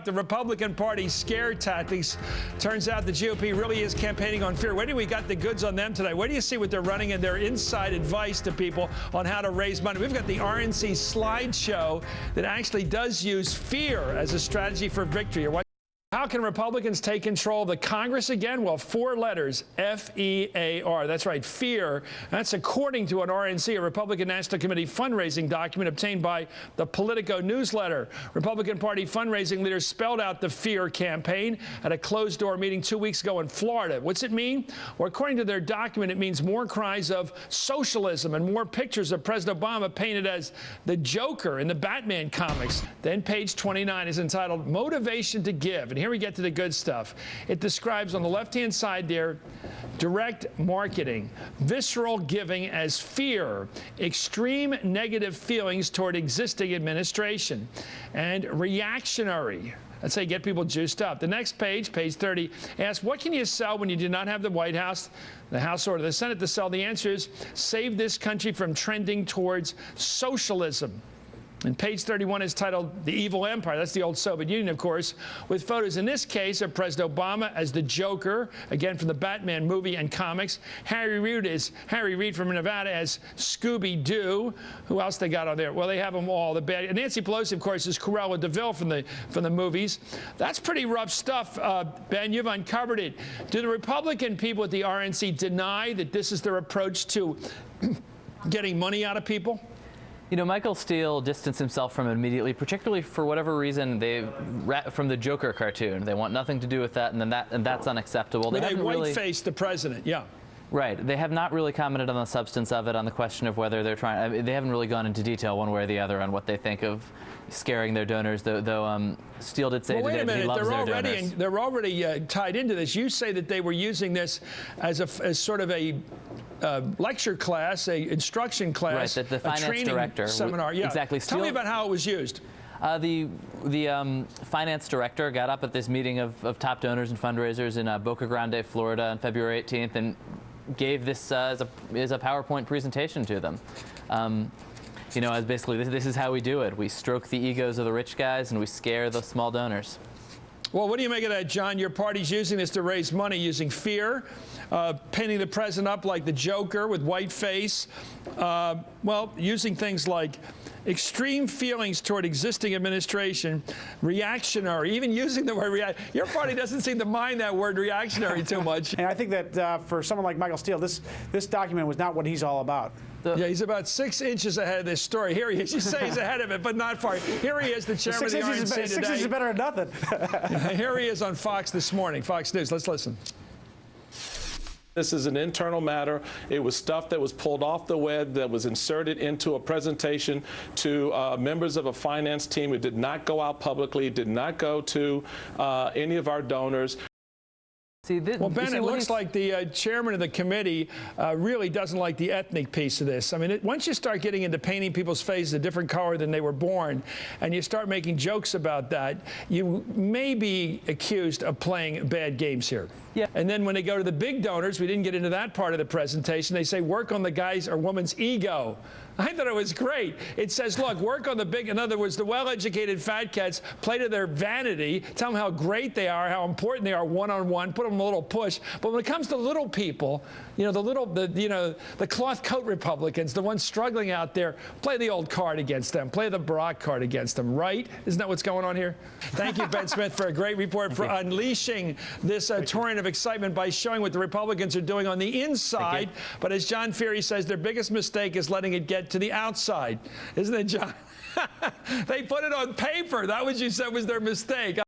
the Republican Party's scare tactics. Turns out the GOP really is campaigning on fear. Where do we got the goods on them today? Where do you see what they're running and their inside advice to people on how to raise money? We've got the RNC slideshow that actually does use fear as a strategy for victory. How can Republicans take control of the Congress again? Well, 4 letters, F-E-A-R. That's right, fear. That's according to an RNC, a Republican National Committee fundraising document obtained by the Politico newsletter. Republican Party fundraising leaders spelled out the fear campaign at a closed-door meeting 2 weeks ago in Florida. What's it mean? Well, according to their document, it means more cries of socialism and more pictures of President Obama painted as the Joker in the Batman comics. Then page 29 is entitled Motivation to Give. And here we get to the good stuff. It describes on the left-hand side there direct marketing, visceral giving as fear, extreme negative feelings toward existing administration, and reactionary. Let's say get people juiced up. The next page, page 30, asks, what can you sell when you do not have the White House, the House, or the Senate to sell? The answer is save this country from trending towards socialism. And page 31 is titled The Evil Empire. That's the old Soviet Union, of course, with photos in this case of President Obama as the Joker, again from the Batman movie and comics. Harry Reid from Nevada as Scooby-Doo. Who else they got on there? Well, they have them all. The bad. And Nancy Pelosi, of course, is Cruella de Vil from the movies. That's pretty rough stuff, Ben. You've uncovered it. Do the Republican people at the RNC deny that this is their approach to getting money out of people? You know, Michael Steele distanced himself from it immediately, particularly for whatever reason from the Joker cartoon. They want nothing to do with that, and that's unacceptable. They white-faced the president, yeah. Right. They have not really commented on the substance of it, on the question of whether they're trying. I mean, they haven't really gone into detail one way or the other on what they think of scaring their donors, though Steele did say today that he loves their donors. They're already tied into this. You say that they were using this as sort of a lecture class, a instruction class, right, the finance director seminar. Yeah, exactly. Tell me about how it was used. The finance director got up at this meeting of top donors and fundraisers in Boca Grande, Florida, on February 18th, and gave this as a PowerPoint presentation to them. You know, as basically this is how we do it. We stroke the egos of the rich guys and we scare the small donors. Well, what do you make of that, John? Your party's using this to raise money, using fear, painting the president up like the Joker with white face. Well, using things like extreme feelings toward existing administration, reactionary, even using the word react. Your party doesn't seem to mind that word reactionary too much. And I think that for someone like Michael Steele, this document was not what he's all about. Yeah, he's about 6 inches ahead of this story. Here he is. You say he's ahead of it, but not far. Here he is, the chairman of the RNC today. 6 inches is better than nothing. Here he is on Fox this morning, Fox News. Let's listen. This is an internal matter. It was stuff that was pulled off the web that was inserted into a presentation to members of a finance team. It did not go out publicly. It did not go to any of our donors. Well, Ben, it looks like the chairman of the committee really doesn't like the ethnic piece of this. I mean, once you start getting into painting people's faces a different color than they were born, and you start making jokes about that, you may be accused of playing bad games here. Yeah. And then when they go to the big donors, we didn't get into that part of the presentation, they say work on the guy's or woman's ego. I thought it was great. It says, look, work on the big, in other words, the well-educated fat cats play to their vanity, tell them how great they are, how important they are one-on-one, put them a little push. But when it comes to little people, you know, the cloth coat Republicans, the ones struggling out there, play the old card against them, play the Barack card against them, right? Isn't that what's going on here? Thank you, Ben Smith, for a great report, for unleashing this torrent of excitement by showing what the Republicans are doing on the inside. But as John Feary says, their biggest mistake is letting it get to the outside. Isn't it, John? They put it on paper. That was, you said, was their mistake.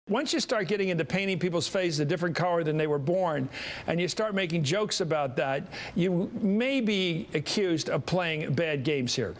Once you start getting into painting people's faces a different color than they were born, and you start making jokes about that, you may be accused of playing bad games here.